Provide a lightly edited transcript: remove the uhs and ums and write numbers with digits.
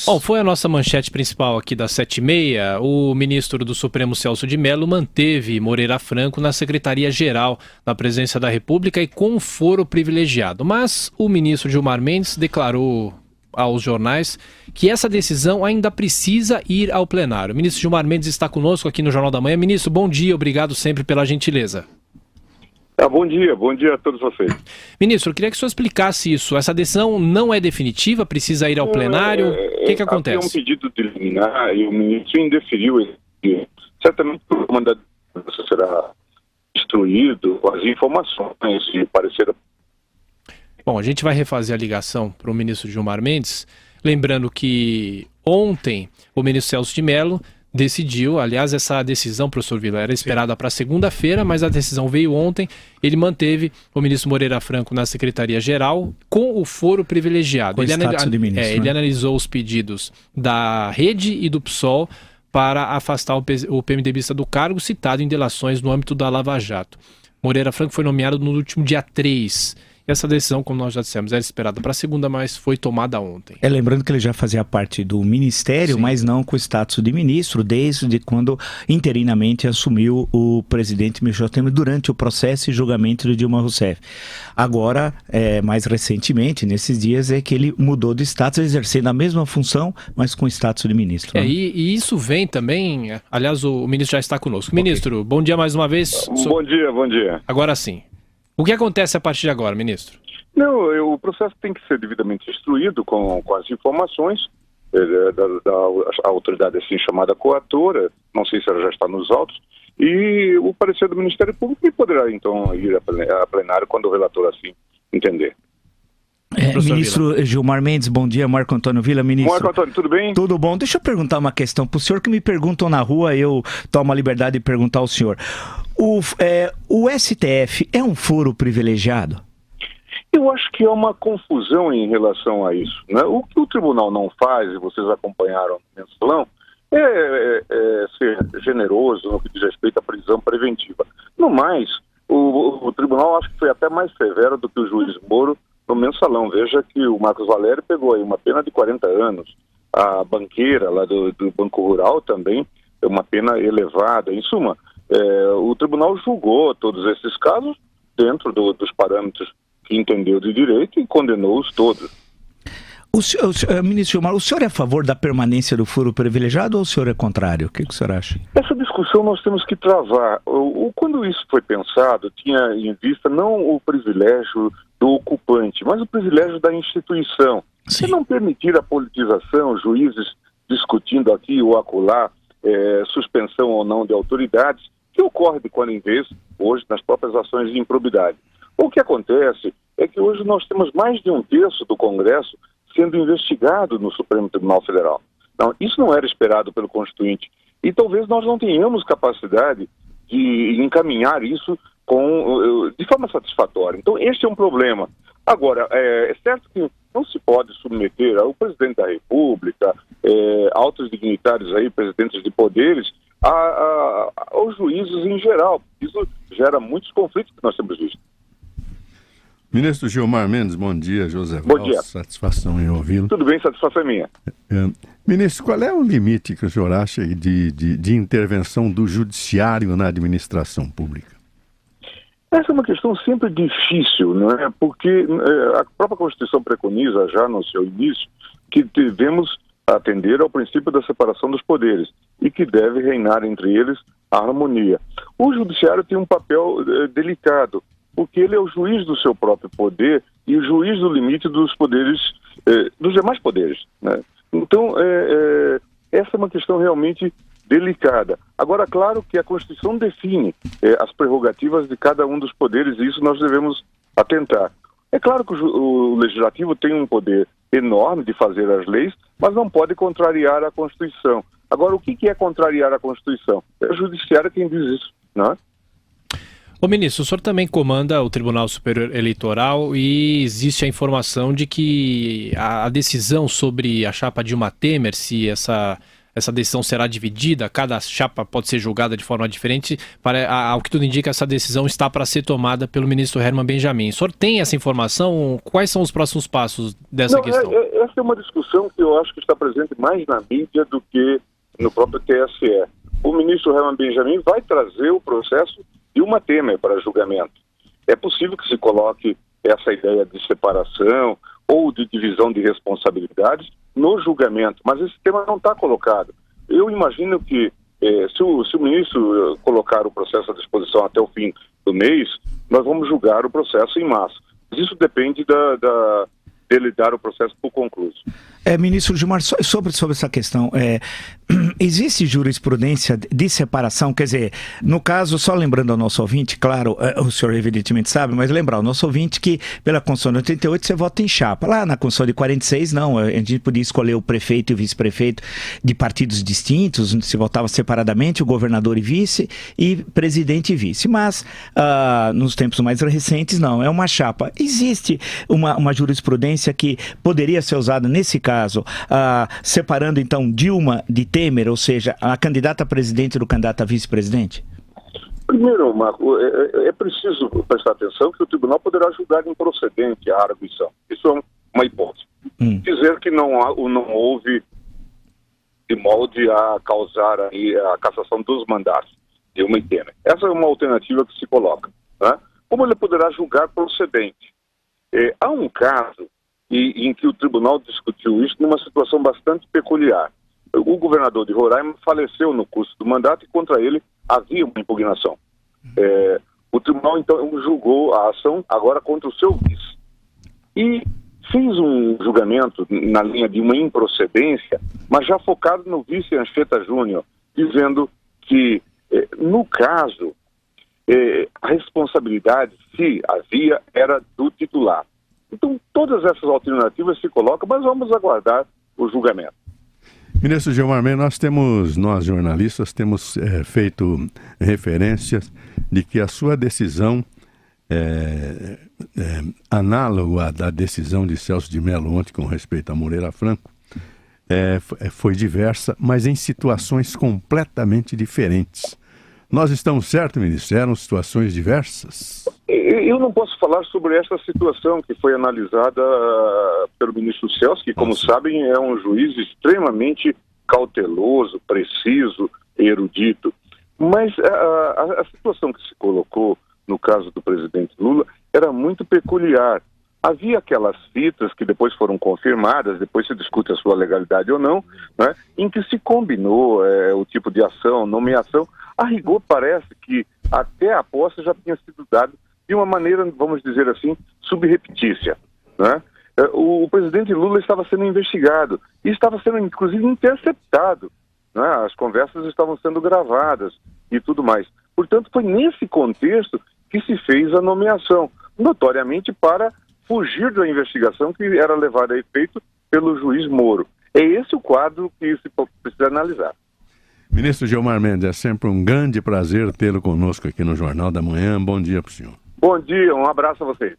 Bom, foi a nossa manchete principal aqui das 7h30. O ministro do Supremo, Celso de Mello, manteve Moreira Franco na Secretaria-Geral da Presidência da República e com foro privilegiado. Mas o ministro Gilmar Mendes declarou aos jornais que essa decisão ainda precisa ir ao plenário. O ministro Gilmar Mendes está conosco aqui no Jornal da Manhã. Ministro, bom dia, obrigado sempre pela gentileza. Bom dia a todos vocês. Ministro, eu queria que o senhor explicasse isso. Essa decisão não é definitiva, precisa ir ao plenário? O que acontece? Havia um pedido de liminar e o ministro indeferiu ele. Certamente o mandato será instruído com as informações e parecer. Bom, a gente vai refazer a ligação para o ministro Gilmar Mendes, lembrando que ontem o ministro Celso de Mello decidiu, aliás, essa decisão, professor Vila, era esperada para segunda-feira, mas a decisão veio ontem. Ele manteve o ministro Moreira Franco na Secretaria-Geral com o foro privilegiado. Ele analisou os pedidos da Rede e do PSOL para afastar o PMDBista do cargo, citado em delações no âmbito da Lava Jato. Moreira Franco foi nomeado no último dia 3. Essa decisão, como nós já dissemos, era esperada para segunda, mas foi tomada ontem. Lembrando que ele já fazia parte do Ministério, sim, mas não com o status de ministro, desde quando interinamente assumiu o presidente Michel Temer durante o processo e julgamento de Dilma Rousseff. Agora, mais recentemente, nesses dias, é que ele mudou de status, exercendo a mesma função, mas com o status de ministro. E isso vem também, aliás, o ministro já está conosco. Okay. Ministro, bom dia mais uma vez. Bom dia. Agora sim. O que acontece a partir de agora, ministro? Não, o processo tem que ser devidamente instruído com as informações da autoridade assim chamada coatora, não sei se ela já está nos autos, e o parecer do Ministério Público poderá então ir a plenário quando o relator assim entender. Ministro Vila. Gilmar Mendes, bom dia. Marco Antônio Vila, ministro. Marco Antônio, tudo bem? Tudo bom. Deixa eu perguntar uma questão para o senhor, que me perguntam na rua, eu tomo a liberdade de perguntar ao senhor. O STF é um foro privilegiado? Eu acho que há uma confusão em relação a isso, né? O que o tribunal não faz, e vocês acompanharam no mensalão, é ser generoso no que diz respeito à prisão preventiva. No mais, o tribunal acho que foi até mais severo do que o juiz Moro no mensalão. Veja que o Marcos Valério pegou aí uma pena de 40 anos. A banqueira lá do Banco Rural também é uma pena elevada. Em suma, o tribunal julgou todos esses casos dentro dos parâmetros que entendeu de direito e condenou-os todos. Ministro Gilmar, o senhor é a favor da permanência do foro privilegiado ou o senhor é contrário? O que o senhor acha? Essa discussão nós temos que travar. Quando isso foi pensado, tinha em vista não o privilégio do ocupante, mas o privilégio da instituição. Sim. E não permitir a politização, juízes discutindo aqui ou acolá, suspensão ou não de autoridades, que ocorre de quando em vez, hoje, nas próprias ações de improbidade. O que acontece é que hoje nós temos mais de 1/3 do Congresso sendo investigado no Supremo Tribunal Federal. Não, isso não era esperado pelo Constituinte. E talvez nós não tenhamos capacidade de encaminhar isso de forma satisfatória. Então, este é um problema. Agora, é certo que não se pode submeter ao presidente da República, altos dignitários aí, presidentes de poderes, aos juízes em geral. Isso gera muitos conflitos que nós temos visto. Ministro Gilmar Mendes, bom dia. José Bom dia. Satisfação em ouvi-lo. Tudo bem, satisfação é minha. Ministro, qual é o limite que o senhor acha de intervenção do judiciário na administração pública? Essa é uma questão sempre difícil, não é? Porque a própria Constituição preconiza já no seu início que devemos atender ao princípio da separação dos poderes e que deve reinar entre eles a harmonia. O judiciário tem um papel delicado, porque ele é o juiz do seu próprio poder e o juiz do limite dos poderes, dos demais poderes, né? Então, essa é uma questão realmente delicada. Agora, claro que a Constituição define as prerrogativas de cada um dos poderes e isso nós devemos atentar. É claro que o Legislativo tem um poder enorme de fazer as leis, mas não pode contrariar a Constituição. Agora, o que é contrariar a Constituição? É o Judiciário quem diz isso, não é? Ô ministro, o senhor também comanda o Tribunal Superior Eleitoral e existe a informação de que a decisão sobre a chapa Dilma Temer, se essa essa decisão será dividida, cada chapa pode ser julgada de forma diferente. Ao que tudo indica, essa decisão está para ser tomada pelo ministro Herman Benjamin. O senhor tem essa informação? Quais são os próximos passos dessa questão? Essa é uma discussão que eu acho que está presente mais na mídia do que no próprio TSE. O ministro Herman Benjamin vai trazer o processo de uma Temer para julgamento. É possível que se coloque essa ideia de separação ou de divisão de responsabilidades no julgamento, mas esse tema não está colocado. Eu imagino que se o ministro colocar o processo à disposição até o fim do mês, nós vamos julgar o processo em massa. Mas isso depende dele dar o processo por concluído. Ministro Gilmar, sobre essa questão, existe jurisprudência de separação? Quer dizer, no caso, só lembrando ao nosso ouvinte, claro, o senhor evidentemente sabe, mas lembrar ao nosso ouvinte que pela Constituição de 88 você vota em chapa. Lá na Constituição de 46, não, a gente podia escolher o prefeito e o vice-prefeito de partidos distintos, onde se votava separadamente, o governador e vice, e presidente e vice. Mas, nos tempos mais recentes, não, é uma chapa. Existe uma jurisprudência que poderia ser usada nesse caso, separando então Dilma de Temer, ou seja, a candidata a presidente do candidato a vice-presidente? Primeiro, Marco, é preciso prestar atenção que o tribunal poderá julgar improcedente a arguição. Isso é uma hipótese. Dizer que não houve de molde a causar aí a cassação dos mandatos de Dilma e Temer. Essa é uma alternativa que se coloca, né? Como ele poderá julgar procedente? Há um caso em que o tribunal discutiu isso numa situação bastante peculiar. O governador de Roraima faleceu no curso do mandato e contra ele havia uma impugnação. O tribunal, então, julgou a ação agora contra o seu vice. E fez um julgamento na linha de uma improcedência, mas já focado no vice Anchieta Júnior, dizendo que, no caso, a responsabilidade, se havia, era do titular. Então, todas essas alternativas se colocam, mas vamos aguardar o julgamento. Ministro Gilmar Mendes, nós jornalistas temos feito referências de que a sua decisão análoga à decisão de Celso de Mello ontem com respeito a Moreira Franco foi diversa, mas em situações completamente diferentes. Nós estamos certos, ministro? Eram situações diversas? Eu não posso falar sobre essa situação que foi analisada pelo ministro Celso, que, como sabem, é um juiz extremamente cauteloso, preciso, erudito. Mas a situação que se colocou no caso do presidente Lula era muito peculiar. Havia aquelas fitas que depois foram confirmadas, depois se discute a sua legalidade ou não, né, em que se combinou o tipo de ação, nomeação. A rigor parece que até a posse já tinha sido dado de uma maneira, vamos dizer assim, subreptícia, né? O presidente Lula estava sendo investigado e estava sendo, inclusive, interceptado, né? As conversas estavam sendo gravadas e tudo mais. Portanto, foi nesse contexto que se fez a nomeação, notoriamente para fugir da investigação que era levada a efeito pelo juiz Moro. É esse o quadro que se precisa analisar. Ministro Gilmar Mendes, é sempre um grande prazer tê-lo conosco aqui no Jornal da Manhã. Bom dia para o senhor. Bom dia, um abraço a vocês.